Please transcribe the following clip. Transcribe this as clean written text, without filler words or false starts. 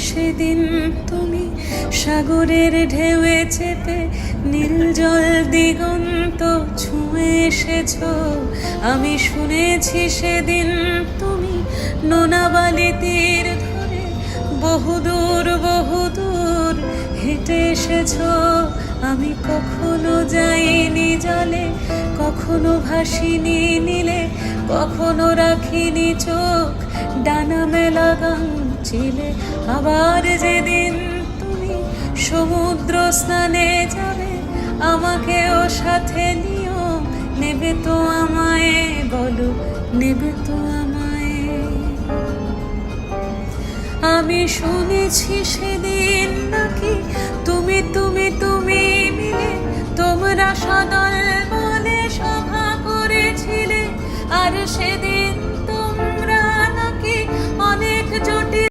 সেদিন তুমি সাগরের ঢেউয়ে চেপে নীল জল দিগন্ত ছুঁয়ে এসেছ। আমি শুনেছি সেদিন তুমি নোনাবালি তীর ধরে বহুদূর বহুদূর হেঁটে এসেছ। আমি কখনো যাইনি জলে, কখনো ভাসিনি নীলে, কখনো রাখিনি চোখ ডানা মেলা গান চিলে। আবার যেদিন তুমি সমুদ্র স্নানে যাবে, আমাকেও সাথে নিও, নেবে তো আমায়, বলো নেবে তো আমায়। আমি শুনেছি সেদিন নাকি তুমি তুমি তুমি মিলে তোমরা সদল বলে সভা করেছিলে, আর সেদিন